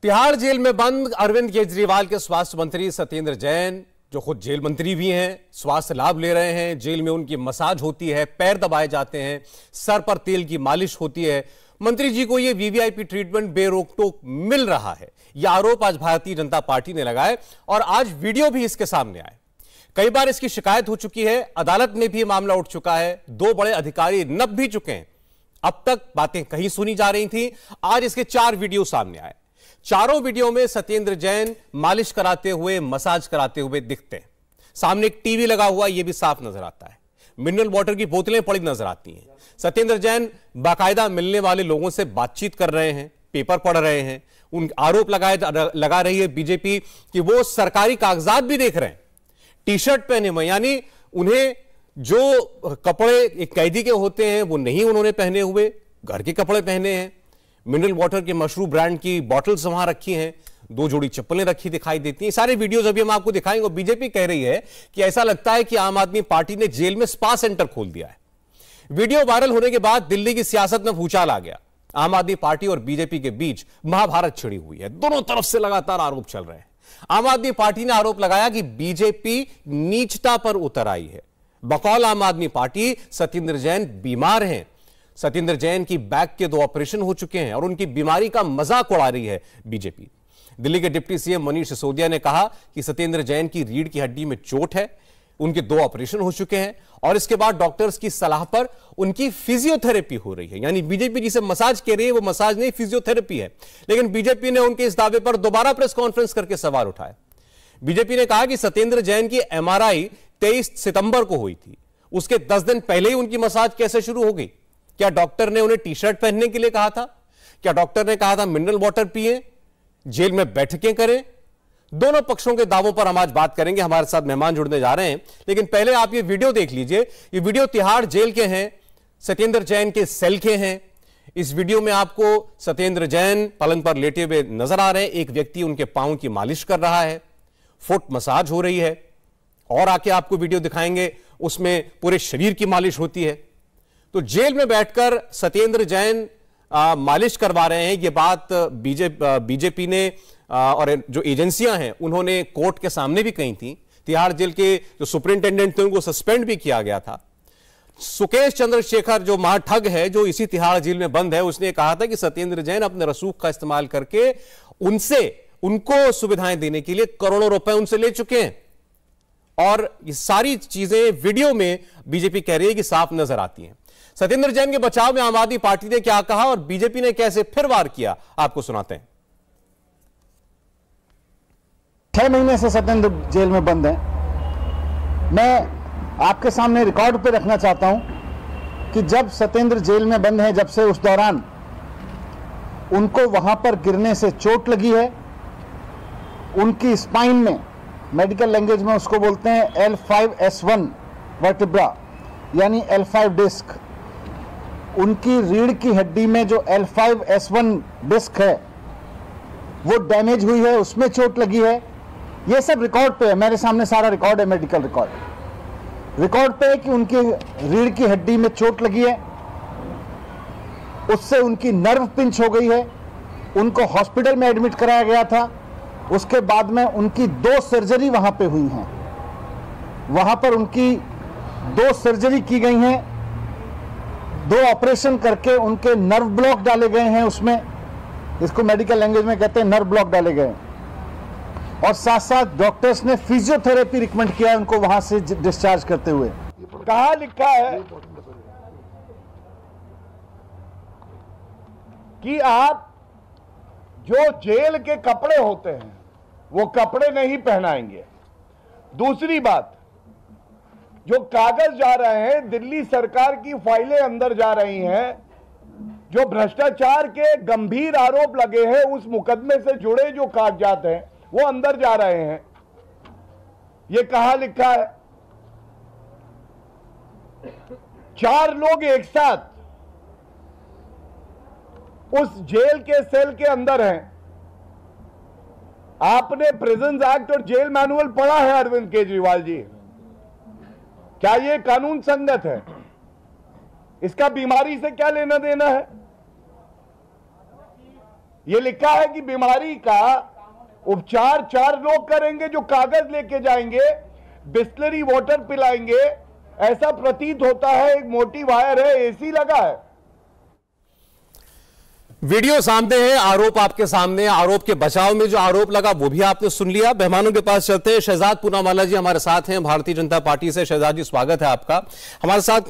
Tihar jail में बंद अरविंद केजरीवाल के स्वास्थ्य मंत्री सत्येंद्र जैन, जो खुद जेल मंत्री भी हैं, स्वास्थ्य लाभ ले रहे हैं। जेल में उनकी मसाज होती है, पैर दबाए जाते हैं, सर पर तेल की मालिश होती है। मंत्री जी को यह वीवीआईपी ट्रीटमेंट बेरोक टोक मिल रहा है। यह आरोप आज भारतीय जनता पार्टी ने लगाए और आज वीडियो भी इसके सामने आए। कई बार इसकी शिकायत हो चुकी है, अदालत में भी मामला उठ चुका है, 2 बड़े अधिकारी नप भी चुके हैं। अब तक बातें कहीं सुनी जा रही थी, आज इसके 4 वीडियो सामने आए। चारों वीडियो में सत्येंद्र जैन मालिश कराते हुए, मसाज कराते हुए दिखते हैं। सामने एक टीवी लगा हुआ, यह भी साफ नजर आता है। मिनरल वाटर की बोतलें पड़ी नजर आती हैं। सत्येंद्र जैन बाकायदा मिलने वाले लोगों से बातचीत कर रहे हैं, पेपर पढ़ रहे हैं। उन आरोप लगा रही है बीजेपी कि वो सरकारी कागजात भी देख रहे हैं। टी शर्ट पहने हुए, यानी उन्हें जो कपड़े एक कैदी के होते हैं वो नहीं उन्होंने पहने हुए, घर के कपड़े पहने हैं। मिनरल वाटर के मशरूम ब्रांड की बॉटल्स वहां रखी हैं, 2 जोड़ी चप्पलें रखी दिखाई देती हैं। सारे वीडियोस अभी हम आपको दिखाएंगे। बीजेपी कह रही है कि ऐसा लगता है कि आम आदमी पार्टी ने जेल में स्पा सेंटर खोल दिया है। वीडियो वायरल होने के बाद दिल्ली की सियासत में भूचाल आ गया। आम आदमी पार्टी और बीजेपी के बीच महाभारत छिड़ी हुई है। दोनों तरफ से लगातार आरोप चल रहे हैं। आम आदमी पार्टी ने आरोप लगाया कि बीजेपी नीचता पर उतर आई है। बकौल आम आदमी पार्टी, सत्येंद्र जैन बीमार हैं। सत्येंद्र जैन की बैक के 2 ऑपरेशन हो चुके हैं और उनकी बीमारी का मजाक उड़ा रही है बीजेपी। दिल्ली के डिप्टी सीएम मनीष सिसोदिया ने कहा कि सत्येंद्र जैन की रीढ़ की हड्डी में चोट है, उनके 2 ऑपरेशन हो चुके हैं और इसके बाद डॉक्टर्स की सलाह पर उनकी फिजियोथेरेपी हो रही है। यानी बीजेपी जिसे मसाज कह रही है वो मसाज नहीं, फिजियोथेरेपी है। लेकिन बीजेपी ने उनके इस दावे पर दोबारा प्रेस कॉन्फ्रेंस करके सवाल उठाए। बीजेपी ने कहा कि सत्येंद्र जैन की एमआरआई 23 सितंबर को हुई थी, उसके 10 दिन पहले ही उनकी मसाज कैसे शुरू हो गई? क्या डॉक्टर ने उन्हें टी शर्ट पहनने के लिए कहा था? क्या डॉक्टर ने कहा था मिनरल वाटर पिए, जेल में बैठकें करें? दोनों पक्षों के दावों पर हम आज बात करेंगे। हमारे साथ मेहमान जुड़ने जा रहे हैं, लेकिन पहले आप ये वीडियो देख लीजिए। ये वीडियो तिहाड़ जेल के हैं, सत्येंद्र जैन के सेल के हैं। इस वीडियो में आपको सत्येंद्र जैन पलंग पर लेटे हुए नजर आ रहे हैं। एक व्यक्ति उनके पांव की मालिश कर रहा है, फुट मसाज हो रही है और आके आपको वीडियो दिखाएंगे, उसमें पूरे शरीर की मालिश होती है। तो जेल में बैठकर सत्येंद्र जैन मालिश करवा रहे हैं। यह बात बीजेपी ने और जो एजेंसियां हैं उन्होंने कोर्ट के सामने भी कही थी। तिहाड़ जेल के जो सुपरिंटेंडेंट थे उनको सस्पेंड भी किया गया था। सुकेश चंद्रशेखर जो महाठग है, जो इसी तिहाड़ जेल में बंद है, उसने कहा था कि सत्येंद्र जैन अपने रसूख का इस्तेमाल करके उनको सुविधाएं देने के लिए करोड़ों रुपए उनसे ले चुके हैं। और ये सारी चीजें वीडियो में बीजेपी कह रही है कि साफ नजर आती हैं। सत्येंद्र जैन के बचाव में आम आदमी पार्टी ने क्या कहा और बीजेपी ने कैसे फिर वार किया, आपको सुनाते हैं। 6 महीने से सत्येंद्र जेल में बंद है। मैं आपके सामने रिकॉर्ड पे रखना चाहता हूं कि जब सत्येंद्र जेल में बंद है, जब से उस दौरान उनको वहां पर गिरने से चोट लगी है। उनकी स्पाइन में, मेडिकल लैंग्वेज में उसको बोलते हैं L5S1 वर्टिब्रा, यानी L5 डिस्क। उनकी रीढ़ की हड्डी में जो L5S1 डिस्क है वो डैमेज हुई है, उसमें चोट लगी है। ये सब रिकॉर्ड पे है, मेरे सामने सारा रिकॉर्ड है, मेडिकल रिकॉर्ड पे है कि उनकी रीढ़ की हड्डी में चोट लगी है, उससे उनकी नर्व पिंच हो गई है। उनको हॉस्पिटल में एडमिट कराया गया था। उसके बाद में उनकी 2 सर्जरी वहां पे हुई हैं। वहां पर उनकी 2 सर्जरी की गई हैं, 2 ऑपरेशन करके उनके नर्व ब्लॉक डाले गए हैं। उसमें, इसको मेडिकल लैंग्वेज में कहते हैं नर्व ब्लॉक डाले गए। और साथ साथ डॉक्टर्स ने फिजियोथेरेपी रिकमेंड किया है उनको वहां से डिस्चार्ज करते हुए। कहां लिखा है कि आप जो जेल के कपड़े होते हैं वो कपड़े नहीं पहनाएंगे? दूसरी बात, जो कागज जा रहे हैं, दिल्ली सरकार की फाइलें अंदर जा रही हैं, जो भ्रष्टाचार के गंभीर आरोप लगे हैं, उस मुकदमे से जुड़े जो कागजात हैं वो अंदर जा रहे हैं। ये कहां लिखा है? 4 लोग एक साथ उस जेल के सेल के अंदर हैं। आपने प्रिजन एक्ट और जेल मैनुअल पढ़ा है अरविंद केजरीवाल जी? क्या यह कानून संगत है? इसका बीमारी से क्या लेना देना है? ये लिखा है कि बीमारी का उपचार 4 लोग करेंगे जो कागज लेके जाएंगे, बिस्लरी वाटर पिलाएंगे। ऐसा प्रतीत होता है एक मोटी वायर है, एसी लगा है। वीडियो सामने है, आरोप आपके सामने, आरोप के बचाव में जो आरोप लगा वो भी आपने सुन लिया। मेहमानों के पास चलते हैं। शहजाद पूनावाला जी हमारे साथ हैं भारतीय जनता पार्टी से। शहजाद जी स्वागत है आपका। हमारे साथ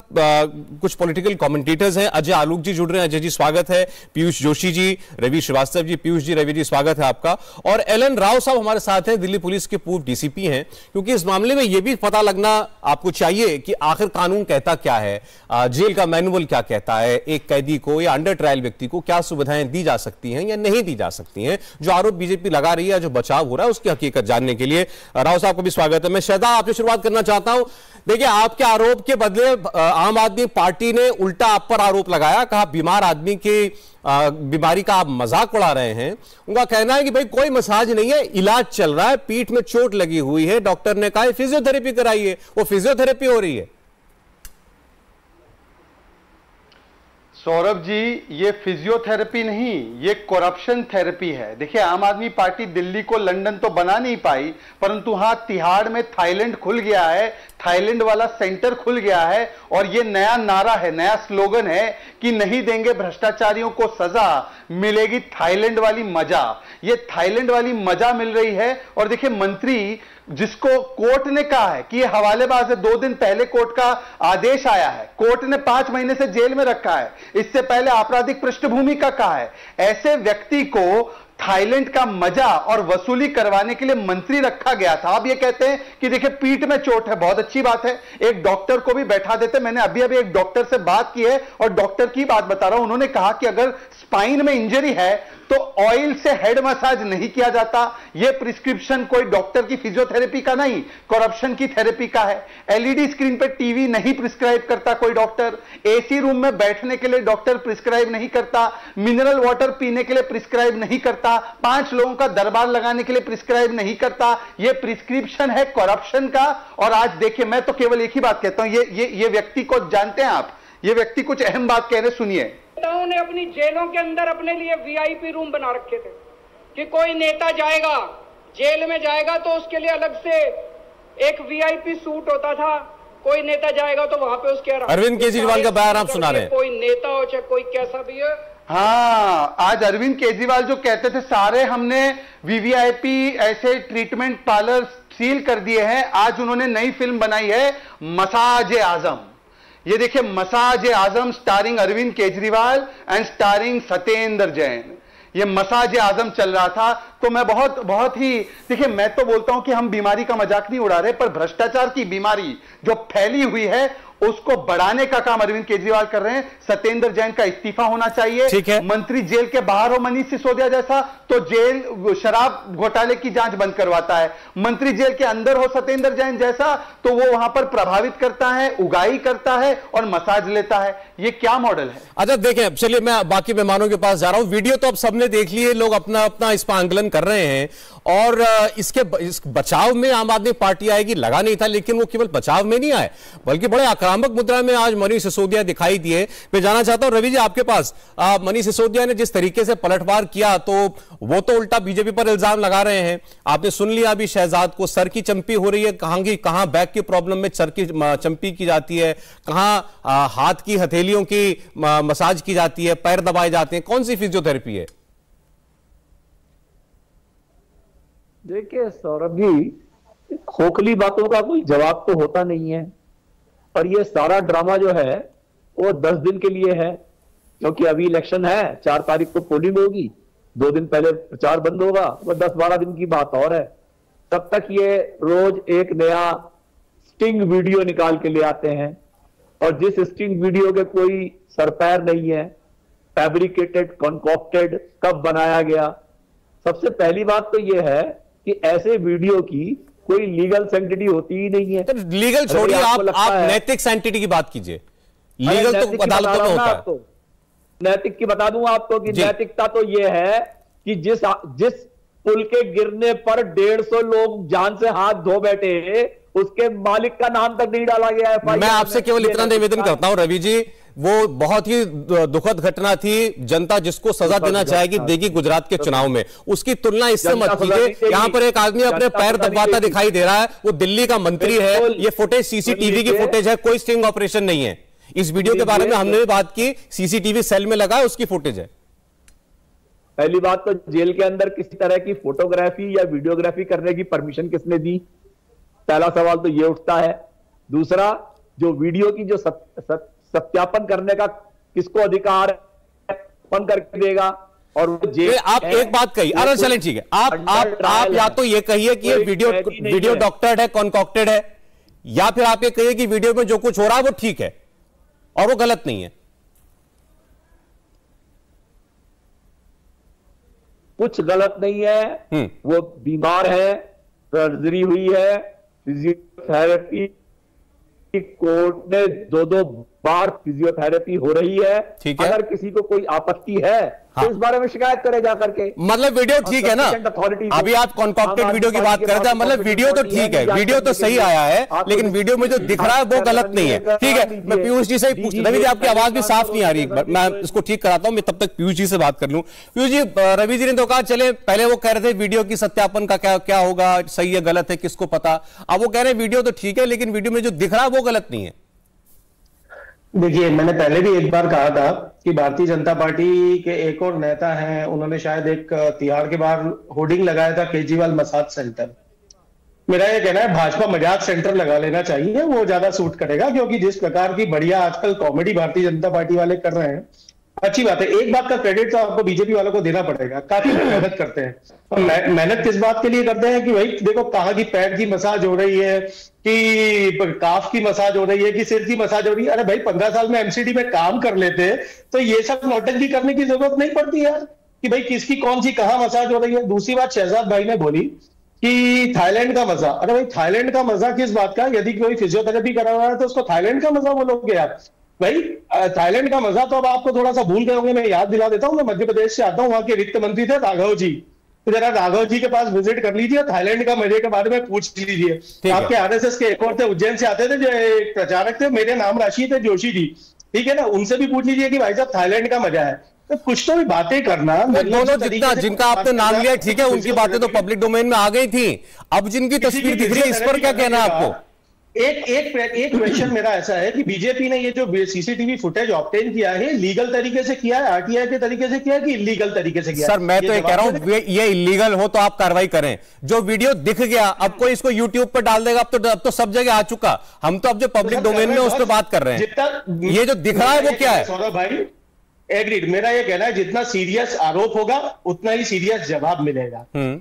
कुछ पॉलिटिकल कमेंटेटर्स हैं। अजय आलोक जी जुड़ रहे हैं। अजय जी स्वागत है। पीयूष जोशी जी, रवि श्रीवास्तव जी, पीयूष जी, रवि जी स्वागत है आपका। और एलन राव साहब हमारे साथ हैं, दिल्ली पुलिस के पूर्व डीसीपी हैं। क्योंकि इस मामले में यह भी पता लगना आपको चाहिए कि आखिर कानून कहता क्या है, जेल का मैनुअल क्या कहता है, एक कैदी को या अंडर ट्रायल व्यक्ति को क्या सुविधाएं दी जा सकती हैं या नहीं दी जा सकती हैं। जो आरोप बीजेपी लगा रही है, जो बचाव हो रहा है, उसकी हकीकत जानने के लिए राव साहब को भी स्वागत है। मैं शहजाद आपसे शुरुआत करना चाहता हूं। देखिए, आपके आरोप के बदले आम आदमी पार्टी ने उल्टा आप पर आरोप लगाया, कहा बीमार आदमी की बीमारी का आप मजाक उड़ा रहे हैं। उनका कहना है कि भाई कोई मसाज नहीं है, इलाज चल रहा है, पीठ में चोट लगी हुई है, डॉक्टर ने कहा फिजियोथेरेपी कराइए। वो फिजियोथेरेपी हो रही है। सौरभ जी, ये फिजियोथेरेपी नहीं, ये करप्शन थेरेपी है। देखिए, आम आदमी पार्टी दिल्ली को लंदन तो बना नहीं पाई, परंतु हां तिहाड़ में थाईलैंड खुल गया है, थाईलैंड वाला सेंटर खुल गया है। और ये नया नारा है, नया स्लोगन है कि नहीं देंगे भ्रष्टाचारियों को सजा, मिलेगी थाईलैंड वाली मजा। ये थाईलैंड वाली मजा मिल रही है। और देखिए, मंत्री जिसको कोर्ट ने कहा है कि ये हवालेबाज है, 2 दिन पहले कोर्ट का आदेश आया है, कोर्ट ने 5 महीने से जेल में रखा है, इससे पहले आपराधिक पृष्ठभूमि का कहा है, ऐसे व्यक्ति को थाईलैंड का मजा और वसूली करवाने के लिए मंत्री रखा गया था। अब ये कहते हैं कि देखिए पीठ में चोट है, बहुत अच्छी बात है, एक डॉक्टर को भी बैठा देते। मैंने अभी अभी एक डॉक्टर से बात की है और डॉक्टर की बात बता रहा हूं। उन्होंने कहा कि अगर स्पाइन में इंजरी है तो ऑयल से हेड मसाज नहीं किया जाता। यह प्रिस्क्रिप्शन कोई डॉक्टर की फिजियोथेरेपी का नहीं, करप्शन की थेरेपी का है। एलईडी स्क्रीन पे टीवी नहीं प्रिस्क्राइब करता कोई डॉक्टर, एसी रूम में बैठने के लिए डॉक्टर प्रिस्क्राइब नहीं करता, मिनरल वाटर पीने के लिए प्रिस्क्राइब नहीं करता, 5 लोगों का दरबार लगाने के लिए प्रिस्क्राइब नहीं करता। यह प्रिस्क्रिप्शन है करप्शन का। और आज देखिए, मैं तो केवल एक ही बात कहता हूं, ये व्यक्ति को जानते हैं आप, ये व्यक्ति कुछ अहम बात कह रहे, सुनिए। नेताओं ने अपनी जेलों के अंदर अपने लिए वीआईपी रूम बना रखे थे कि कोई नेता जाएगा, जेल में जाएगा तो उसके लिए अलग से एक वीआईपी सूट होता था। कोई नेता जाएगा तो वहां पे उसके अरविंद केजरीवाल का बयान आप सुना रहे हैं। कोई नेता हो चाहे कोई कैसा भी है। हाँ, आज अरविंद केजरीवाल जो कहते थे सारे हमने वीवीआईपी ऐसे ट्रीटमेंट पार्लर सील कर दिए हैं, आज उन्होंने नई फिल्म बनाई है मसाज आजम। ये देखिए, massage Azam starring Arvind Kejriwal and starring Satyendra Jain. ये मसाज आजम चल रहा था। तो मैं बहुत ही, देखिए मैं तो बोलता हूं कि हम बीमारी का मजाक नहीं उड़ा रहे, पर भ्रष्टाचार की बीमारी जो फैली हुई है उसको बढ़ाने का काम अरविंद केजरीवाल कर रहे हैं। सत्येंद्र जैन का इस्तीफा होना चाहिए। मंत्री जेल के बाहर हो मनीष सिसोदिया जैसा तो जेल शराब घोटाले की जांच बंद करवाता है, मंत्री जेल के अंदर हो सत्येंद्र जैन जैसा तो वो वहां पर प्रभावित करता है, उगाई करता है और मसाज लेता है। ये क्या मॉडल है? अच्छा देखें, चलिए मैं बाकी मेहमानों के पास जा रहा हूं। वीडियो तो अब सबने देख ली है, लोग अपना अपना इस पर आंकलन कर रहे हैं और इस बचाव में आम आदमी पार्टी आएगी लगा नहीं था, लेकिन वो केवल बचाव में नहीं आए बल्कि बड़े आक्रामक मुद्रा में आज मनीष सिसोदिया दिखाई दिए। मैं जानना चाहता हूं रवि जी आपके पास, मनीष सिसोदिया ने जिस तरीके से पलटवार किया तो वो तो उल्टा बीजेपी पर इल्जाम लगा रहे हैं। आपने सुन लिया अभी शहजाद को, सर की चंपी हो रही है, कहां बैक की प्रॉब्लम में सर की चंपी की जाती है, कहां हाथ की हथेलियों की मसाज की जाती है, पैर दबाए जाते हैं, कौन सी फिजियोथेरेपी है? देखिए सौरभ जी, खोखली बातों का कोई जवाब तो होता नहीं है और ये सारा ड्रामा जो है वो 10 दिन के लिए है, क्योंकि अभी इलेक्शन है, 4 तारीख को पोलिंग होगी, 2 दिन पहले प्रचार बंद होगा, वो 10-12 दिन की बात और है। तब तक ये रोज एक नया स्टिंग वीडियो निकाल के ले आते हैं और जिस स्टिंग वीडियो के कोई सरपैर नहीं है, फैब्रिकेटेड, कॉन्कॉक्टेड, कब बनाया गया। सबसे पहली बात तो ये है कि ऐसे वीडियो की कोई लीगल सैंक्टिटी होती ही नहीं है। तो लीगल छोड़िए, आप नैतिक सैंक्टिटी की बात कीजिए। लीगल तो अदालतों में होता है। नैतिक की बता दूं आपको कि नैतिकता तो यह है कि जिस पुल के गिरने पर 150 लोग जान से हाथ धो बैठे, उसके मालिक का नाम तक नहीं डाला गया है। मैं आपसे केवल इतना निवेदन करता हूं रवि जी, वो बहुत ही दुखद घटना थी। जनता जिसको सजा देना चाहेगी देगी गुजरात के चुनाव में। उसकी तुलना इससे मत कीजिए। यहां पर एक आदमी अपने पैर दबाता दिखाई दे रहा है, वो दिल्ली का मंत्री है। ये फुटेज सीसीटीवी की फुटेज है, कोई स्टिंग ऑपरेशन नहीं है। इस वीडियो के बारे में हमने भी बात की, सीसीटीवी सेल में लगा है, उसकी फुटेज है। पहली बात तो जेल के अंदर किसी तरह की फोटोग्राफी या वीडियोग्राफी करने की परमिशन किसने दी? पहला सवाल तो ये उठता है। दूसरा, जो वीडियो की जो सत्यापन करने का किसको अधिकार है, कौन करके देगा? और वो जेल आप एक बात कही, अरे चलें ठीक है, आप या तो ये कहिए कि ये वीडियो डॉक्टर्ड है, कॉन्कॉक्टेड है, या फिर आप ये कहिए कि वीडियो में जो कुछ हो रहा है वो ठीक है और वो गलत नहीं है। कुछ गलत नहीं है। वो बीमार है, सर्जरी हुई है, फिजियोथेरेपी कोर्ट ने 2-2 बार फिजियोथेरेपी हो रही है। ठीक है। अगर किसी को कोई आपत्ति है तो इस बारे में शिकायत करे जाकर के। मतलब वीडियो ठीक है ना? अभी आप कॉन्कॉक्टेड वीडियो की बात करते हैं, मतलब वीडियो तो ठीक है, वीडियो तो सही आया है, लेकिन वीडियो में जो दिख रहा है वो गलत नहीं है। ठीक है, मैं पीयूष जी से पूछ, रवि जी आपकी आवाज भी साफ नहीं आ रही, मैं इसको ठीक कराता हूं, मैं तब तक पीयूष जी से बात कर लूं। पीयूष जी, रवि जी ने तो कहा चले, पहले वो कह रहे थे वीडियो की सत्यापन का क्या होगा, सही है गलत है किसको पता। अब वो कह रहे हैं वीडियो तो ठीक है, लेकिन वीडियो में जो दिख रहा है वो गलत नहीं है। देखिए, मैंने पहले भी एक बार कहा था कि भारतीय जनता पार्टी के एक और नेता हैं, उन्होंने शायद एक तिहाड़ के बाहर होर्डिंग लगाया था, केजरीवाल मसाज सेंटर। मेरा ये कहना है भाजपा मजाक सेंटर लगा लेना चाहिए, वो ज्यादा सूट करेगा, क्योंकि जिस प्रकार की बढ़िया आजकल कॉमेडी भारतीय जनता पार्टी वाले कर रहे हैं, अच्छी बात है। एक बात का क्रेडिट तो आपको बीजेपी वालों को देना पड़ेगा, काफी मेहनत करते हैं। और मेहनत किस बात के लिए करते हैं कि भाई देखो, कहाँ की पैर की मसाज हो रही है, कि काफ की मसाज हो रही है, कि सिर की मसाज हो रही है। अरे भाई, 15 साल में एमसीडी में काम कर लेते तो ये सब नौटंकी करने की जरूरत नहीं पड़ती यार, कि भाई किसकी कौन सी कहाँ मसाज हो रही है। दूसरी बात, शहजाद भाई ने बोली कि थाईलैंड का मजा। अरे भाई, थाईलैंड का मजा किस बात का? यदि कोई फिजियोथेरेपी करा रहा है तो उसको थाईलैंड का मजा बोलोगे आप? भाई, थाईलैंड का मजा तो अब आपको थोड़ा सा भूल गए होंगे। मैं याद दिला देता हूँ, मैं मध्य प्रदेश से आता हूँ, वहां के वित्त मंत्री थे राघव जी। तो जरा राघव जी के पास विजिट कर लीजिए, थाईलैंड का मजे के बारे में पूछ लीजिए। आपके आरएसएस के एक और थे, उज्जैन से आते थे, जो एक प्रचारक थे, मेरे नाम राशि थे, जोशी जी, ठीक है ना, उनसे भी पूछ लीजिए कि भाई साहब थाईलैंड का मजा है। तो कुछ तो भी बातें करना। दोनों जिनका आपने नाम लिया, ठीक है, उनकी बातें तो पब्लिक डोमेन में आ गई थी। अब जिनकी तस्वीर दिख रही है, इस पर क्या कहना है आपको? एक क्वेश्चन मेरा ऐसा है कि बीजेपी ने ये जो सीसीटीवी फुटेज ऑब्टेन किया है, लीगल तरीके से किया है, आरटीआई के तरीके से किया है, कि इलीगल तरीके से किया है? सर, मैं तो ये कह रहा हूं, ये इलीगल हो तो आप कार्रवाई करें। जो वीडियो दिख गया, अब कोई इसको यूट्यूब पर डाल देगा, अब तो सब जगह आ चुका। हम तो अब जो पब्लिक डोमेन में उस पर बात कर रहे हैं। ये जो दिख रहा है वो क्या है? सौरभ भाई, एग्रीड। मेरा ये कहना है, जितना सीरियस आरोप होगा उतना ही सीरियस जवाब मिलेगा।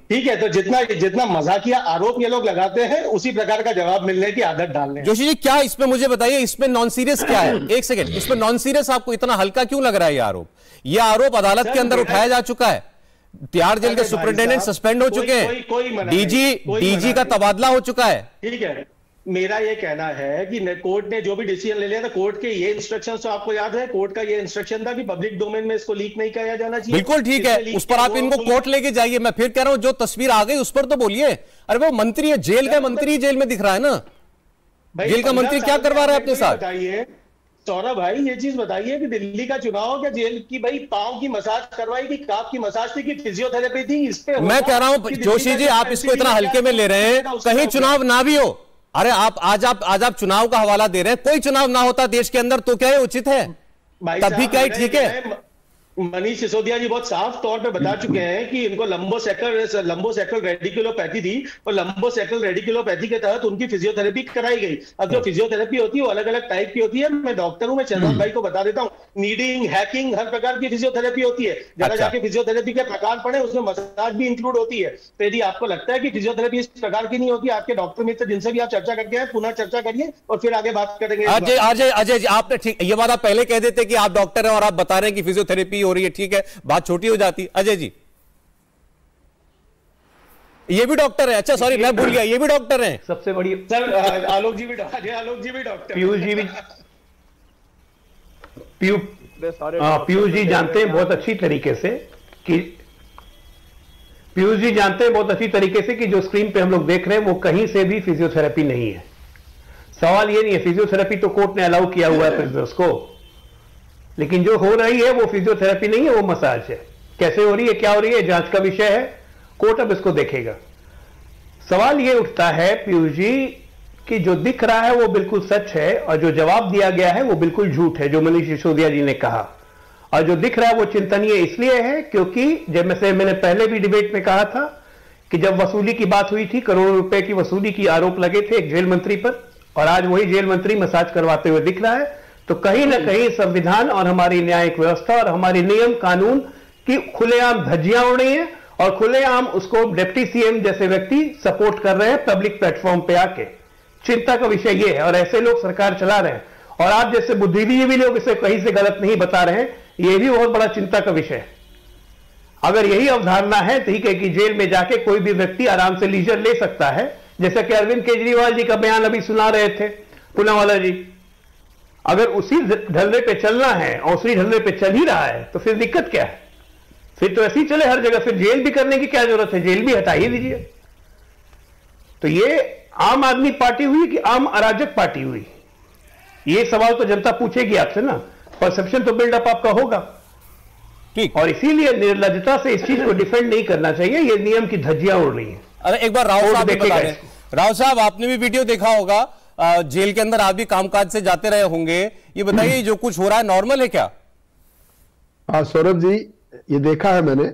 ठीक है, तो जितना मजाकिया आरोप ये लोग लगाते हैं, उसी प्रकार का जवाब मिलने की आदत डालने। जोशी जी, क्या इसमें मुझे बताइए, इसमें नॉन सीरियस क्या है? एक सेकंड, इसमें नॉन सीरियस आपको इतना हल्का क्यों लग रहा है? ये आरोप अदालत के अंदर उठाया जा चुका है। तिहाड़ जेल के सुपरिटेंडेंट सस्पेंड हो चुके हैं, डीजी का तबादला हो चुका है। ठीक है, मेरा ये कहना है कि कोर्ट ने जो भी डिसीजन ले लिया था, कोर्ट के ये इंस्ट्रक्शंस तो आपको याद है, कोर्ट का ये इंस्ट्रक्शन था कि पब्लिक डोमेन में इसको लीक नहीं किया जाना चाहिए। बिल्कुल ठीक है, उस पर आप इनको कोर्ट लेके जाइए। मैं फिर कह रहा हूं, जो तस्वीर आ गई उस पर तो बोलिए। अरे वो मंत्री है, जेल का मंत्री जेल में दिख रहा है ना, जेल का मंत्री क्या करवा रहा है अपने साथ? बताइए सौरभ भाई, ये चीज बताइए कि दिल्ली का चुनाव क्या जेल की भाई पांव की मसाज करवाई थी, काफ की मसाज थी, कि फिजियोथेरेपी थी? इस पे मैं कह रहा हूं जोशी जी, आप इसको इतना हल्के में ले रहे हैं, कहीं चुनाव ना भी हो। अरे आज आप चुनाव का हवाला दे रहे हैं, कोई चुनाव ना होता देश के अंदर तो क्या ये उचित है? तब भी क्या ही ठीक है। मनीष सिसोदिया जी बहुत साफ तौर पे बता चुके हैं कि इनको लंबोसेक्रल रेडिकुलोपैथी थी, और लंबोसेक्रल रेडिकुलोपैथी के तहत उनकी फिजियोथेरेपी कराई गई। अब जो फिजियोथेरेपी होती है वो अलग अलग टाइप की होती है। मैं डॉक्टर हूं, मैं चंद्रन भाई को बता देता हूं, नीडिंग, हैकिंग, हर प्रकार की फिजियोथेरेपी होती है। जरा जाके फिजियोथेरेपी के प्रकार पढ़े, उसमें मसाज भी इंक्लूड होती है। तो यदि आपको लगता है कि फिजियोथेरेपी इस प्रकार की नहीं होती, आपके डॉक्टर मित्र जिनसे भी आप चर्चा करके आए, पुनः चर्चा करिए और फिर आगे बात करेंगे। अजय जी, आपने ठीक ये बात आप पहले कह देते कि आप डॉक्टर हैं और आप बता रहे हैं कि फिजियोथेरेपी हो रही है, ठीक है, बात छोटी हो जाती। अजय जी, ये भी डॉक्टर है? अच्छा सॉरी, मैं भूल गया, ये भी डॉक्टर हैं। सबसे बड़ी सर, आलोक जी भी डॉक्टर, पीयूष जी भी, पीयूष जी जानते हैं बहुत अच्छी तरीके से कि जो स्क्रीन पे हम लोग देख रहे हैं वो कहीं से भी फिजियोथेरेपी नहीं है। सवाल ये नहीं है, फिजियोथेरेपी तो कोर्ट ने अलाउ किया हुआ है प्रिजनर्स को। लेकिन जो हो रही है वो फिजियोथेरेपी नहीं है, वो मसाज है। कैसे हो रही है, क्या हो रही है, जांच का विषय है, कोर्ट अब इसको देखेगा। सवाल ये उठता है पीयूष जी कि जो दिख रहा है वो बिल्कुल सच है और जो जवाब दिया गया है वो बिल्कुल झूठ है, जो मनीष सिसोदिया जी ने कहा। और जो दिख रहा है वो चिंतनीय इसलिए है क्योंकि जैसे मैंने पहले भी डिबेट में कहा था कि जब वसूली की बात हुई थी, करोड़ों रुपए की वसूली की आरोप लगे थे एक जेल मंत्री पर, और आज वही जेल मंत्री मसाज करवाते हुए दिख रहा है, तो कहीं ना कहीं संविधान और हमारी न्यायिक व्यवस्था और हमारी नियम कानून की खुलेआम धज्जियां उड़ रही हैं और खुलेआम उसको डिप्टी सीएम जैसे व्यक्ति सपोर्ट कर रहे हैं पब्लिक प्लेटफॉर्म पे आके। चिंता का विषय यह है, और ऐसे लोग सरकार चला रहे हैं, और आप जैसे बुद्धिजीवी लोग इसे कहीं से गलत नहीं बता रहे हैं, यह भी बहुत बड़ा चिंता का विषय है। अगर यही अवधारणा है ठीक है कि जेल में जाके कोई भी व्यक्ति आराम से लीजर ले सकता है, जैसा कि अरविंद केजरीवाल जी का बयान अभी सुना रहे थे पूनावाला जी, अगर उसी ढलने पे चलना है और उसी ढलने पे चल ही रहा है तो फिर दिक्कत क्या है? फिर तो ऐसे ही चले हर जगह, फिर जेल भी करने की क्या जरूरत है, जेल भी हटा ही दीजिए। तो ये आम आदमी पार्टी हुई कि आम अराजक पार्टी हुई, ये सवाल तो जनता पूछेगी आपसे ना, परसेप्शन तो बिल्डअप आपका होगा। ठीक, और इसीलिए निर्लज्जता से इस चीज को डिफेंड नहीं करना चाहिए, ये नियम की धज्जियां उड़ रही हैं। अरे एक बार राव साहब बता दें, राव साहब आपने भी वीडियो देखा होगा, जेल के अंदर आप भी कामकाज से जाते रहे होंगे, ये बताइए जो कुछ हो रहा है नॉर्मल है क्या? हाँ सौरभ जी, ये देखा है मैंने,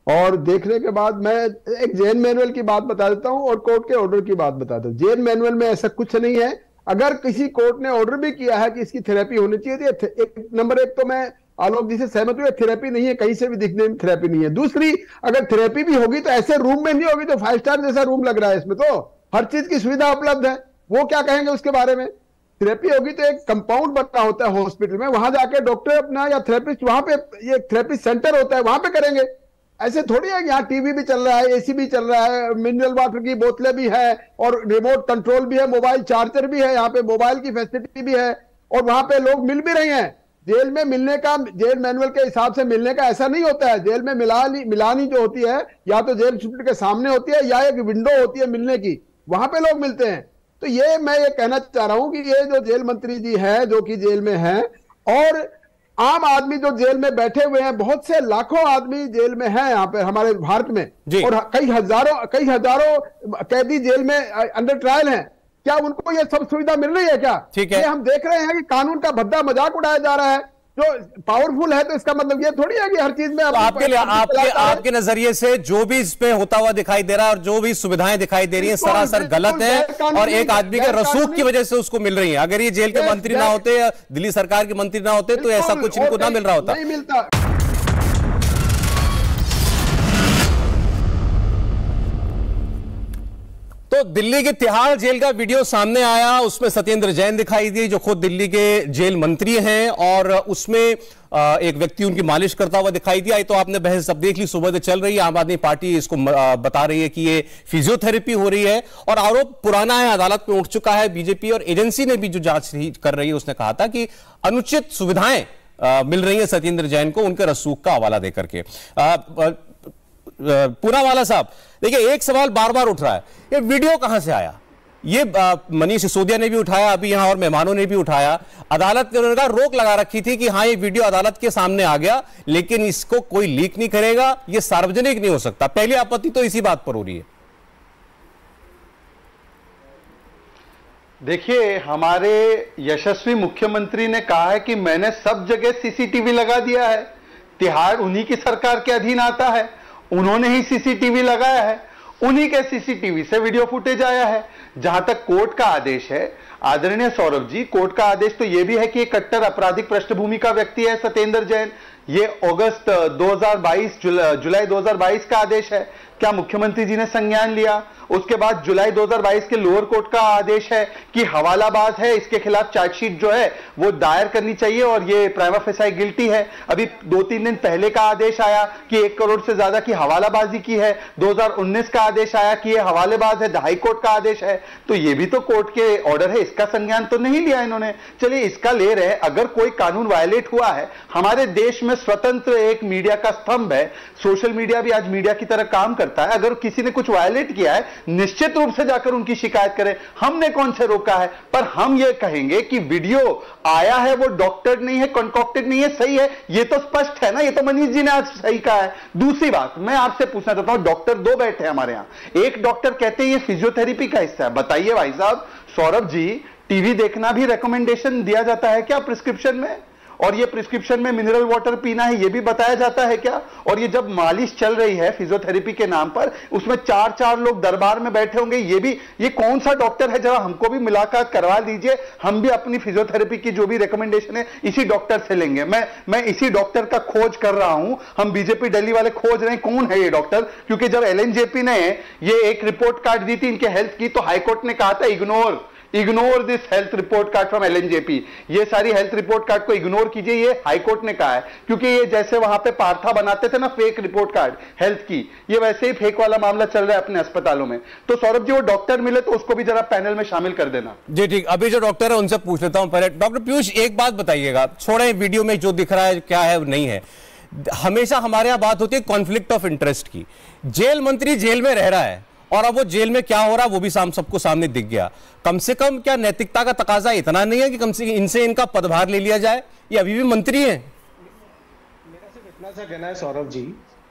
और देखने के बाद मैं एक जेल मैनुअल की बात बता देता हूं और कोर्ट के ऑर्डर की बात बता दूं। जेल मैनुअल में ऐसा कुछ नहीं है। अगर किसी कोर्ट ने ऑर्डर भी किया है कि इसकी थेरेपी होनी चाहिए तो नंबर एक तो मैं आलोक जी से सहमत हूं, थेरेपी नहीं है, कहीं से भी दिखने में थेरेपी नहीं है। दूसरी, अगर थेरेपी भी होगी तो ऐसे रूम में नहीं होगी, तो 5 स्टार जैसा रूम लग रहा है इसमें, तो हर चीज की सुविधा उपलब्ध है, वो क्या कहेंगे उसके बारे में। थेरेपी होगी तो एक कंपाउंड बना होता है हॉस्पिटल में, वहां जाके डॉक्टर अपना या थेरेपिस्ट वहां पे, ये थेरेपिस्ट सेंटर होता है, वहां पे करेंगे। ऐसे थोड़ी है, यहाँ टीवी भी चल रहा है, एसी भी चल रहा है, मिनरल वाटर की बोतलें भी है और रिमोट कंट्रोल भी है, मोबाइल चार्जर भी है, यहाँ पे मोबाइल की फैसिलिटी भी है, और वहां पे लोग मिल भी रहे हैं। जेल में मिलने का, जेल मैनुअल के हिसाब से मिलने का ऐसा नहीं होता है। जेल में मिलानी जो होती है या तो जेल सुप्रीम के सामने होती है या एक विंडो होती है मिलने की, वहां पे लोग मिलते हैं। तो ये मैं ये कहना चाह रहा हूं कि ये जो जेल मंत्री जी है जो कि जेल में है, और आम आदमी जो जेल में बैठे हुए हैं, बहुत से लाखों आदमी जेल में हैं यहाँ पे हमारे भारत में, और कई हजारों कैदी जेल में अंडर ट्रायल हैं। क्या उनको ये सब सुविधा मिल रही है क्या? ठीक है, ये हम देख रहे हैं कि कानून का भद्दा मजाक उड़ाया जा रहा है। जो पावरफुल है तो इसका मतलब ये थोड़ी है कि हर चीज में आपके नजरिए से जो भी इसमें होता हुआ दिखाई दे रहा है और जो भी सुविधाएं दिखाई दे रही हैं सरासर गलत है, और एक आदमी के रसूख की वजह से उसको मिल रही है। अगर ये जेल के मंत्री ना होते या दिल्ली सरकार के मंत्री ना होते तो ऐसा कुछ इनको ना मिल रहा होता। नहीं मिलता। तो दिल्ली के तिहाड़ जेल का वीडियो सामने आया, उसमें सत्येंद्र जैन दिखाई दिए जो खुद दिल्ली के जेल मंत्री हैं, और उसमें एक व्यक्ति उनकी मालिश करता हुआ दिखाई दिया। तो आपने बहस सब देख ली, सुबह से चल रही है, आम आदमी पार्टी इसको बता रही है कि ये फिजियोथेरेपी हो रही है, और आरोप पुराना है, अदालत में उठ चुका है। बीजेपी और एजेंसी ने भी जो जांच कर रही है उसने कहा था कि अनुचित सुविधाएं मिल रही है सत्येंद्र जैन को उनके रसूख का हवाला देकर के। पूनावाला साहब देखिए, एक सवाल बार बार उठ रहा है, ये वीडियो कहां से आया? ये मनीष सिसोदिया ने भी उठाया, अभी यहां और मेहमानों ने भी उठाया। अदालत ने उन्होंने रोक लगा रखी थी कि हां ये वीडियो अदालत के सामने आ गया, लेकिन इसको कोई लीक नहीं करेगा, ये सार्वजनिक नहीं हो सकता। पहली आपत्ति तो इसी बात पर हो रही है। देखिए, हमारे यशस्वी मुख्यमंत्री ने कहा है कि मैंने सब जगह सीसीटीवी लगा दिया है। तिहाड़ उन्हीं की सरकार के अधीन आता है, उन्होंने ही सीसीटीवी लगाया है, उन्हीं के सीसीटीवी से वीडियो फुटेज आया है। जहां तक कोर्ट का आदेश है, आदरणीय सौरभ जी, कोर्ट का आदेश तो यह भी है कि एक कट्टर आपराधिक पृष्ठभूमि का व्यक्ति है सत्येंद्र जैन। ये अगस्त 2022 जुलाई 2022 का आदेश है। क्या मुख्यमंत्री जी ने संज्ञान लिया? उसके बाद जुलाई 2022 के लोअर कोर्ट का आदेश है कि हवालाबाज है, इसके खिलाफ चार्जशीट जो है वो दायर करनी चाहिए और ये प्राइमा फेसाई गिल्टी है। अभी 2-3 दिन पहले का आदेश आया कि 1 करोड़ से ज्यादा की हवालाबाजी की है। 2019 का आदेश आया कि ये हवालेबाज है, हाई कोर्ट का आदेश है। तो ये भी तो कोर्ट के ऑर्डर है, इसका संज्ञान तो नहीं लिया इन्होंने। चलिए इसका ले रहे हैं। अगर कोई कानून वायलेट हुआ है, हमारे देश में स्वतंत्र एक मीडिया का स्तंभ है, सोशल मीडिया भी आज मीडिया की तरह काम करता करता है, अगर किसी ने कुछ वायलेट किया है निश्चित रूप से जाकर उनकी शिकायत करें, हमने कौन से रोका है। पर हम ये कहेंगे कि वीडियो आया है वो डॉक्टर नहीं है, कंकॉक्टेड नहीं है, सही है, ये तो स्पष्ट है ना, ये तो मनीष जी ने आज सही कहा है। दूसरी बात मैं आपसे पूछना चाहता हूं, डॉक्टर दो बैठे हैं हमारे यहां, एक डॉक्टर कहते हैं ये फिजियोथेरेपी का हिस्सा है। बताइए भाई साहब, सौरभ जी, टीवी देखना भी रिकमेंडेशन दिया जाता है क्या प्रिस्क्रिप्शन में? और ये प्रिस्क्रिप्शन में मिनरल वाटर पीना है ये भी बताया जाता है क्या? और ये जब मालिश चल रही है फिजियोथेरेपी के नाम पर, उसमें 4-4 लोग दरबार में बैठे होंगे, ये कौन सा डॉक्टर है? जरा हमको भी मुलाकात करवा दीजिए, हम भी अपनी फिजियोथेरेपी की जो भी रिकमेंडेशन है इसी डॉक्टर से लेंगे। मैं इसी डॉक्टर का खोज कर रहा हूं, हम बीजेपी दिल्ली वाले खोज रहे हैं कौन है ये डॉक्टर, क्योंकि जब एलएनजेपी ने ये एक रिपोर्ट कार्ड दी थी इनके हेल्थ की, तो हाईकोर्ट ने कहा था ignore this health report card from LNJP, ये सारी हेल्थ रिपोर्ट कार्ड को इग्नोर कीजिए, ये हाईकोर्ट ने कहा है। क्योंकि ये जैसे वहां पे पार्था बनाते थे ना फेक रिपोर्ट कार्ड हेल्थ की, ये वैसे ही फेक वाला मामला चल रहा है अपने अस्पतालों में। तो सौरभ जी, वो डॉक्टर मिले तो उसको भी जरा पैनल में शामिल कर देना। जी ठीक, अभी जो डॉक्टर है उनसे पूछ लेता हूं पहले। डॉक्टर पीयूष, एक बात बताइएगा, छोड़े वीडियो में जो दिख रहा है क्या है नहीं है, हमेशा हमारे यहां बात होती है कॉन्फ्लिक्ट ऑफ इंटरेस्ट की। जेल मंत्री जेल में रह रहा है और अब वो जेल में क्या हो रहा है वो भी सबको सामने दिख गया। कम से कम क्या नैतिकता का तकाजा इतना नहीं है कि कम से कम इनसे इनका पदभार ले लिया जाए? ये अभी भी मंत्री हैं। मेरा सिर्फ इतना सा कहना है सौरभ जी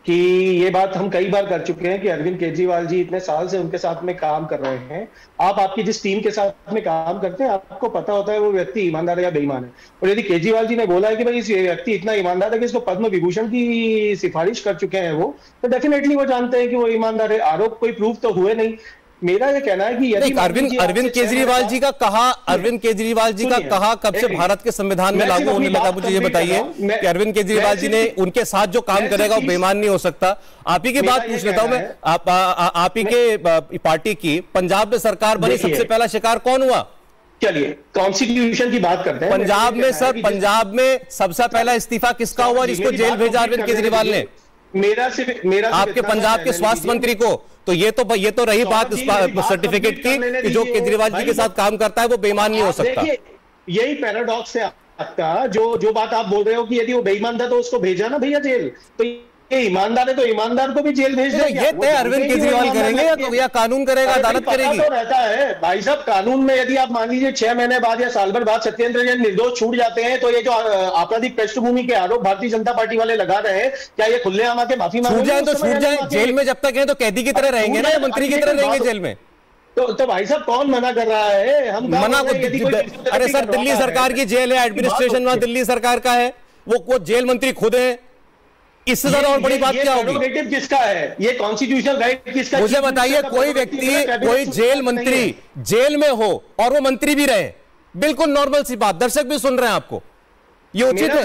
कि ये बात हम कई बार कर चुके हैं कि अरविंद केजरीवाल जी इतने साल से उनके साथ में काम कर रहे हैं। आप आपकी जिस टीम के साथ में काम करते हैं आपको पता होता है वो व्यक्ति ईमानदार है या बेईमान है। और यदि केजरीवाल जी ने बोला है कि भाई इस व्यक्ति इतना ईमानदार है कि इसको पद्म विभूषण की सिफारिश कर चुके हैं वो, तो डेफिनेटली वो जानते हैं कि वो ईमानदार है। आरोप कोई प्रूफ तो हुए नहीं। मेरा ये कहना है कि यदि अरविंद केजरीवाल जी का कहा कब से भारत के संविधान में लागू होने लगा? मुझे ये बताइए कि अरविंद केजरीवाल जी ने उनके साथ जो काम करेगा वो बेईमान नहीं हो सकता। आप ही की बात पूछ लेता हूं मैं, आप ही के पार्टी की पंजाब में सरकार बनी, सबसे पहला शिकार कौन हुआ? चलिए कॉन्स्टिट्यूशन की बात करते हैं। पंजाब में सर, पंजाब में सबसे पहला इस्तीफा किसका हुआ जिसको जेल भेजा अरविंद केजरीवाल ने? मेरा आपके पंजाब के स्वास्थ्य मंत्री को। तो ये तो रही बात सर्टिफिकेट की कि जो केजरीवाल जी के साथ काम करता है वो बेईमान नहीं हो सकता। यही पैराडॉक्स है आपका, जो बात आप बोल रहे हो कि यदि वो बेईमान था तो उसको भेजा ना भैया जेल, तो ये ईमानदार है तो ईमानदार को भी जेल भेज देंगे। ये तय अरविंद केजरीवाल करेंगे या कानून करेगा, अदालत करेगी? तो रहता है भाई साहब, कानून में यदि आप मान लीजिए 6 महीने बाद या साल भर बाद सत्येंद्र जैन निर्दोष छूट जाते हैं, तो ये जो आपराधिक पृष्ठभूमि के आरोप भारतीय जनता पार्टी वाले लगा रहे हैं, क्या ये खुलेआम आके माफी मांगे? छूट जाए तो छूट जाए, जेल में जब तक है तो कैदी की तरह रहेंगे ना, मंत्री की तरह रहेंगे जेल में। तो भाई साहब कौन मना कर रहा है? हम मना अरे सर, दिल्ली सरकार की जेल है, एडमिनिस्ट्रेशन वहां दिल्ली सरकार का है, वो जेल मंत्री खुद है, इससे ज्यादा और बड़ी बात क्या होगी? किसका है ये कॉन्स्टिट्यूशनल राइट? किसका? मुझे बताइए, कोई व्यक्ति, कोई जेल मंत्री जेल में हो और वो मंत्री भी रहे, बिल्कुल नॉर्मल सी बात, दर्शक भी सुन रहे हैं आपको, ये उचित है?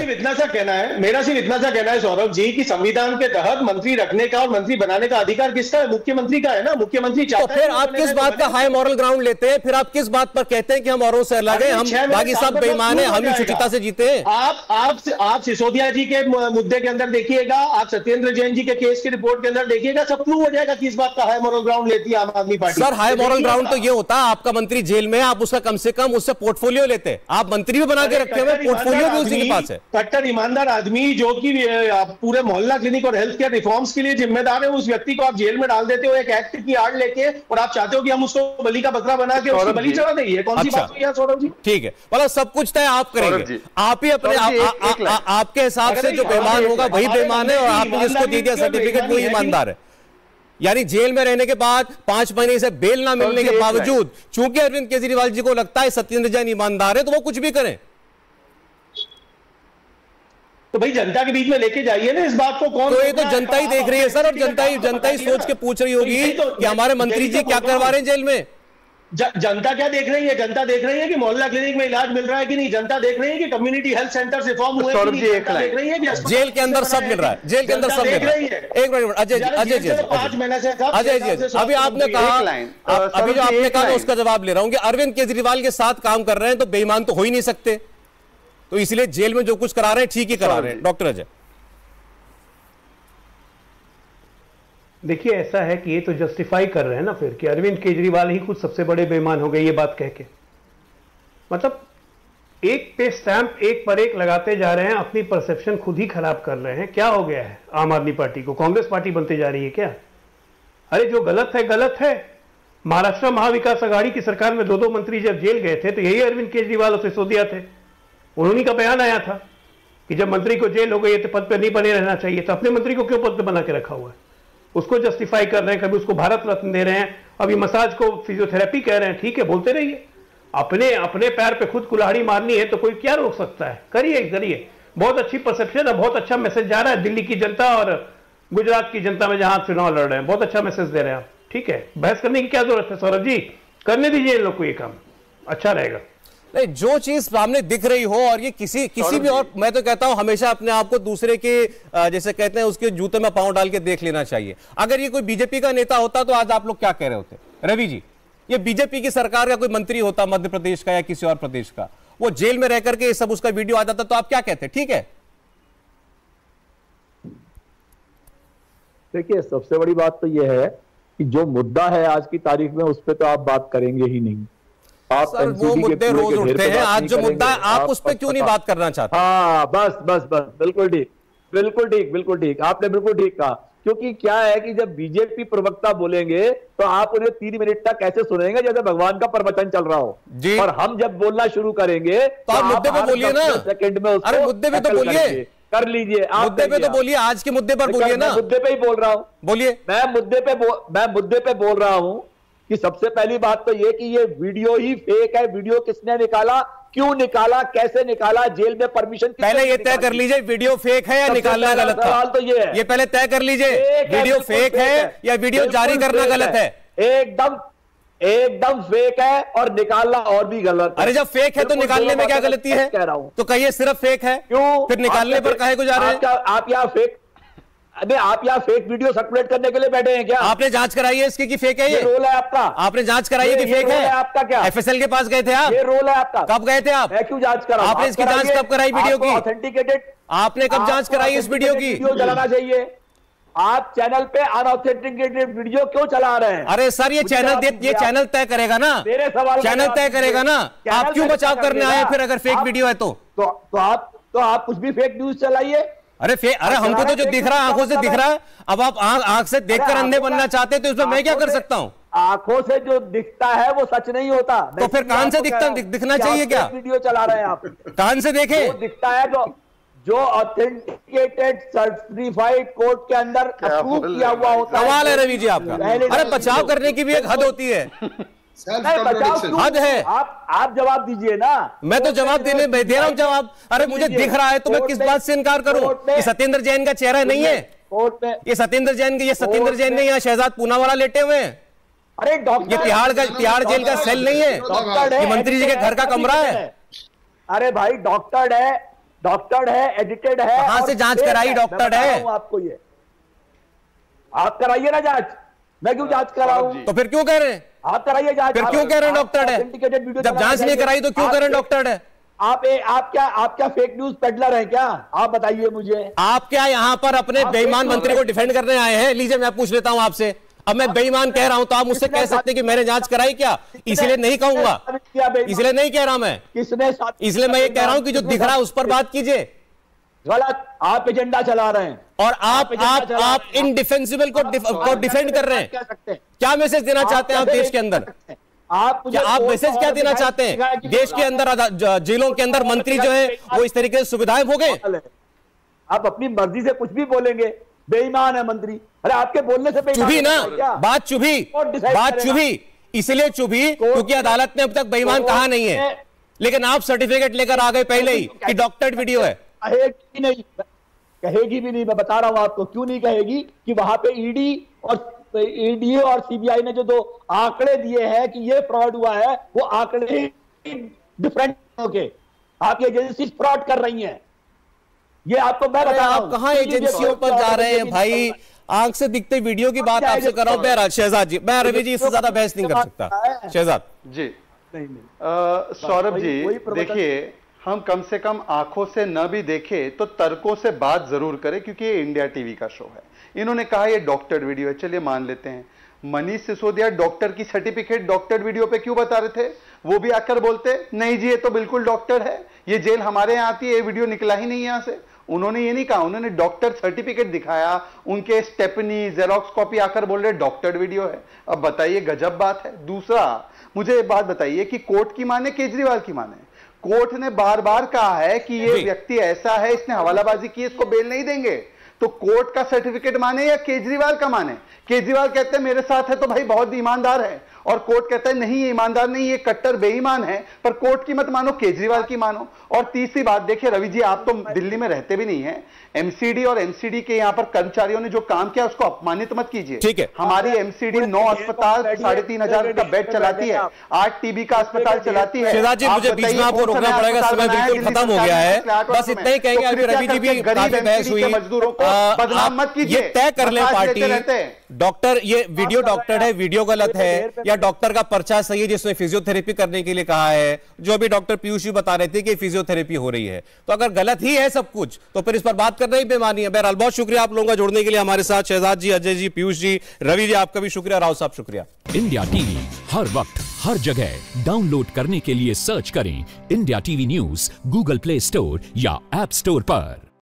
मेरा सिर्फ इतना सा कहना है सौरभ जी कि संविधान के तहत मंत्री रखने का और मंत्री बनाने का अधिकार किसका है? मुख्यमंत्री का है ना। मुख्यमंत्री चाहता है। तो फिर आप किस बात का हाई मॉरल ग्राउंड लेते हैं? फिर आप किस बात पर कहते हैं कि हम औरों से अलग हैं, हम बाकी सब बेईमान हैं, हम ही शुचिता से जीते हैं? आप सिसोदिया जी के मुद्दे के अंदर देखिएगा, आप सत्येंद्र जैन जी के केस की रिपोर्ट के अंदर देखिएगा, सब प्रूव हो जाएगा किस बात का हाई मॉरल ग्राउंड लेती है आम आदमी party. Sir, high moral ground तो ये होता है आपका मंत्री जेल में, आप उसका कम से कम उससे पोर्टफोलियो लेते हैं। आप मंत्री भी बना के रखे हुए, पोर्टफोलियो भी उसी के पास है। ईमानदार आदमी जो कि पूरे मोहल्ला क्लिनिक और हेल्थ केयर रिफॉर्म्स के लिए जिम्मेदार है, उस व्यक्ति को आप जेल में डाल देते हो एक एक्ट की आड़ लेके, और आप चाहते हो कि हम उसको बलि का बकरा बना के उसकी बलि चढ़ा देंगे। कौन सी बात हुई है सौरभ जी? ठीक है, मतलब सब कुछ तय आप करेंगे, आप ही अपने आपके हिसाब से जो बेईमान होगा वही बेईमान है, और आपने जिसको दे दिया सर्टिफिकेट वही ईमानदार है। यानी जेल में रहने के बाद 5 महीने से बेल ना मिलने के बावजूद चूंकि अरविंद केजरीवाल जी को लगता है सत्येंद्र जैन ईमानदार है तो वो कुछ भी करें। तो भाई जनता के बीच में लेके जाइए ना इस बात को। कौन? तो ये तो जनता ही देख रही है सर, और जनता ही सोच के पूछ रही होगी कि हमारे मंत्री जी क्या करवा रहे हैं जेल में। जनता क्या देख रही है? जनता देख रही है कि मोहल्ला क्लिनिक में इलाज मिल रहा है कि नहीं? जनता देख रही है कि कम्युनिटी हेल्थ सेंटर रिफॉर्म हुए कि नहीं? देख रही है कि जेल के अंदर सब मिल रहा है, जेल के अंदर सब मिल रहा है। एक मिनट अजय जी, 5 महीने से अजय जी, अभी आपने कहा, अभी जो आपने कहा उसका जवाब ले रहा हूं कि अरविंद केजरीवाल के साथ काम कर रहे हैं तो बेईमान तो हो ही नहीं सकते, तो इसलिए जेल में जो कुछ करा रहे हैं ठीक ही करा रहे हैं। डॉक्टर अजय, देखिए ऐसा है कि ये तो जस्टिफाई कर रहे हैं ना फिर कि अरविंद केजरीवाल ही खुद सबसे बड़े बेईमान हो गए ये बात कह के। मतलब एक पे स्टैंप एक पर एक लगाते जा रहे हैं, अपनी परसेप्शन खुद ही खराब कर रहे हैं। क्या हो गया है आम आदमी पार्टी को? कांग्रेस पार्टी बनते जा रही है क्या? अरे जो गलत है गलत है। महाराष्ट्र महाविकास आघाड़ी की सरकार में 2 मंत्री जब जेल गए थे तो यही अरविंद केजरीवाल और सिसोदिया थे। उन्होंने का बयान आया था कि जब मंत्री को जेल हो गई तो पद पर नहीं बने रहना चाहिए, तो अपने मंत्री को क्यों पद पर बना के रखा हुआ है? उसको जस्टिफाई कर रहे हैं, कभी उसको भारत रत्न दे रहे हैं, अभी मसाज को फिजियोथेरेपी कह रहे हैं। ठीक है, बोलते रहिए। अपने पैर पे खुद कुल्हाड़ी मारनी है तो कोई क्या रोक सकता है? करिए। बहुत अच्छी परसेप्शन है, बहुत अच्छा मैसेज जा रहा है दिल्ली की जनता और गुजरात की जनता में जहां चुनाव लड़ रहे हैं। बहुत अच्छा मैसेज दे रहे हैं आप। ठीक है, बहस करने की क्या जरूरत है सौरभ जी? करने दीजिए इन लोग को, ये काम अच्छा रहेगा। नहीं, जो चीज सामने दिख रही हो और ये किसी भी, और मैं तो कहता हूं हमेशा अपने आप को दूसरे के जैसे कहते हैं उसके जूते में पांव डाल के देख लेना चाहिए। अगर ये कोई बीजेपी का नेता होता तो आज आप लोग क्या कह रहे होते? रवि जी, ये बीजेपी की सरकार का कोई मंत्री होता मध्य प्रदेश का या किसी और प्रदेश का, वो जेल में रह करके सब उसका वीडियो आ जाता तो आप क्या कहते? ठीक है, देखिए सबसे बड़ी बात तो यह है कि जो मुद्दा है आज की तारीख में उस पर तो आप बात करेंगे ही नहीं। आप सर वो मुद्दे रोज उठते हैं, आज जो मुद्दा है आप उस पर क्यों नहीं बात करना चाहते? हाँ बस बिल्कुल ठीक, आपने बिल्कुल ठीक कहा। क्योंकि क्या है कि जब बीजेपी प्रवक्ता बोलेंगे तो आप उन्हें 3 मिनट तक कैसे सुनेंगे जैसे भगवान का प्रवचन चल रहा हो जी। और हम जब बोलना शुरू करेंगे तो आप मुद्दे पे बोलिए ना, सेकंड में। अरे मुद्दे पे तो बोलिए, कर लीजिए आप, मुद्दे पे तो बोलिए, आज के मुद्दे पर बोलिए ना। मुद्दे पे ही बोल रहा हूं, बोलिए। मैं मुद्दे पे बोल रहा हूं कि सबसे पहली बात तो ये कि ये वीडियो ही फेक है। वीडियो किसने निकाला, क्यों निकाला, कैसे निकाला, जेल में परमिशन पहले ये तय कर लीजिए वीडियो फेक है या निकालना गलत था। सवाल तो ये है, ये पहले तय कर लीजिए वीडियो फेक है या वीडियो जारी करना गलत है। एकदम फेक है और निकालना और भी गलत है। अरे जब फेक है तो निकालने में क्या गलती है? कह रहा हूं तो कहिए सिर्फ फेक है, क्यों फिर निकालने पर काहे को जा रहे हैं? आप यहाँ फेक वीडियो सर्कुलेट करने के लिए बैठे हैं क्या? आपने जांच कराई है इसकी कि फेक है? ये रोल है आपका। आपने जांच कराई है कि फेक है? आपका क्या एफएसएल के पास गए थे आप? ये रोल है आपका। कब गए थे आप? मैं क्यों जांच करा? आपने इसकी जांच कब कराई वीडियो की? ऑथेंटिकेटेड। आपने कब जांच कराई इस वीडियो की? वीडियो चलाना चाहिए। आप चैनल पे अनऑथेंटिकेटेड वीडियो क्यों चला रहे हैं? अरे सर ये चैनल तय करेगा ना, मेरे सवाल चैनल तय करेगा ना। आप क्यों बचाव करने आए फिर अगर फेक वीडियो है तो आप कुछ भी फेक न्यूज चलाइए। अरे हमको तो जो दिख रहा है आंखों से दिख रहा है। अब आप आंख से देखकर अंधे बनना चाहते तो इसमें मैं क्या कर सकता हूँ? आंखों से जो दिखता है वो सच नहीं होता। तो फिर कान से दिखना चाहिए क्या? वीडियो चला रहे हैं आप, कान से देखें। दिखता है जो ऑथेंटिकेटेड सर्टिफाइड कोर्ट के अंदर अप्रूव किया हुआ होता है। सवाल है रवि जी आपका। अरे बचाव करने की भी एक हद होती है, हद है। आप जवाब दीजिए ना। मैं तो जवाब दे रहा हूं जवाब। अरे मुझे दिख रहा है तो मैं किस बात से इनकार करूं? ये सत्येंद्र जैन का चेहरा नहीं है कोर्ट में? ये सत्येंद्र जैन नहीं, यहाँ शहजाद पूनावाला लेटे हुए हैं। अरे डॉक्टर, ये तिहाड़ जेल का सेल नहीं है, ये मंत्री जी के घर का कमरा है। अरे भाई डॉक्टर है, एडिटेड है। कहां से जांच कराई? डॉक्टर है आपको, ये आप कराइए ना जांच। मैं क्यों जांच कराऊं? तो फिर क्यों कह रहे हैं? आप कराइए जांच। फिर क्यों कह रहे हैं डॉक्टर है? जब जांच नहीं कराई तो क्यों कह रहे हैं डॉक्टर है? आप क्या फेक न्यूज पेडलर हैं क्या? आप बताइए मुझे। आप क्या यहाँ पर अपने बेईमान मंत्री को डिफेंड करने आए हैं? लीजिए मैं पूछ लेता हूँ आपसे। अब मैं बेईमान कह रहा हूं तो आप मुझसे कह सकते हैं कि मैंने जांच कराई क्या? इसलिए नहीं कहूंगा, इसलिए नहीं कह रहा मैं। इसलिए मैं ये कह रहा हूं कि जो दिख रहा है उस पर बात कीजिए। गलत, आप एजेंडा चला रहे हैं और आप इनडिफेंसिबल को डिफेंड कर रहे हैं। क्या मैसेज देना चाहते हैं आप देश के अंदर? आप मैसेज क्या देना चाहते हैं? देश के अंदर जेलों के अंदर मंत्री जो है वो इस तरीके से सुविधाएं भोगे। आप अपनी मर्जी से कुछ भी बोलेंगे, बेईमान है मंत्री। अरे आपके बोलने से चुभी ना, बात चुभी इसलिए चुभी क्योंकि अदालत ने अब तक बेईमान कहा नहीं है, लेकिन आप सर्टिफिकेट लेकर आ गए पहले ही कि डॉक्टर्ड वीडियो है। कहेगी भी नहीं। मैं बता रहा हूं आपको क्यों नहीं कहेगी कि वहां पे ईडी और सीबीआई ने जो 2 आंकड़े दिए हैं कि ये फ्रॉड हुआ है, वो आंकड़े डिफरेंट होके आपकी एजेंसी फ्रॉड कर रही हैं। ये आपको मैं बता रहा हूं। आप कहां एजेंसियों पर जा रहे हैं भाई? आंख से दिखते वीडियो की बात आपसे कर रहा हूं। बहरहाल शहजाद जी, मैं रवि जी इससे ज्यादा बहस नहीं कर सकता। शहजाद जी, सौरभ जी देखिए, हम कम से कम आंखों से न भी देखें तो तर्कों से बात जरूर करें, क्योंकि ये इंडिया टीवी का शो है। इन्होंने कहा ये डॉक्टर्ड वीडियो है, चलिए मान लेते हैं। मनीष सिसोदिया डॉक्टर की सर्टिफिकेट डॉक्टर वीडियो पे क्यों बता रहे थे? वो भी आकर बोलते नहीं जी ये तो बिल्कुल डॉक्टर है, ये जेल हमारे यहाँ आती है, ये वीडियो निकला ही नहीं यहां से। उन्होंने ये नहीं कहा, उन्होंने डॉक्टर सर्टिफिकेट दिखाया, उनके स्टेपनी जेरोक्स कॉपी आकर बोल रहे डॉक्टर वीडियो है। अब बताइए, गजब बात है। दूसरा, मुझे एक बात बताइए कि कोर्ट की माने केजरीवाल की माने? कोर्ट ने बार बार कहा है कि ये व्यक्ति ऐसा है, इसने हवालाबाजी की, इसको बेल नहीं देंगे। तो कोर्ट का सर्टिफिकेट माने या केजरीवाल का माने? केजरीवाल कहते हैं मेरे साथ है तो भाई बहुत ईमानदार है, और कोर्ट कहता है नहीं ये ईमानदार नहीं, ये कट्टर बेईमान है, पर कोर्ट की मत मानो, केजरीवाल की मानो। और तीसरी बात देखिए रवि जी, आप तो दिल्ली में रहते भी नहीं है, एमसीडी और एमसीडी के यहाँ पर कर्मचारियों ने जो काम किया उसको अपमानित मत कीजिए। ठीक है, हमारी एमसीडी 9 अस्पताल 3,500 का बेड चलाती है, 8 टीबी का अस्पताल चलाती है। शहजाद जी मुझे बीच में आपको रोकना पड़ेगा, समय बिल्कुल खत्म हो गया है, बस इतना ही कहेंगे। आज रवि जी भी काफी बहस हुई, मजदूरों को बदनाम मत कीजिए, ये तय कर ले पार्टी डॉक्टर ये वीडियो डॉक्टर है, वीडियो गलत है, या डॉक्टर का पर्चा सही है जिसने फिजियोथेरेपी करने के लिए कहा है, जो अभी डॉक्टर पीयूष जी बता रहे थे कि फिजियोथेरेपी हो रही है। तो अगर गलत ही है सब कुछ तो फिर इस पर बात करना ही बेमानी है। बहरहाल बहुत शुक्रिया आप लोगों का जुड़ने के लिए हमारे साथ, शहजाद जी, अजय जी, पीयूष जी, रवि जी, आपका भी शुक्रिया, राव साहब शुक्रिया। इंडिया टीवी हर वक्त हर जगह डाउनलोड करने के लिए सर्च करें India TV news Google play store या ऐप स्टोर पर।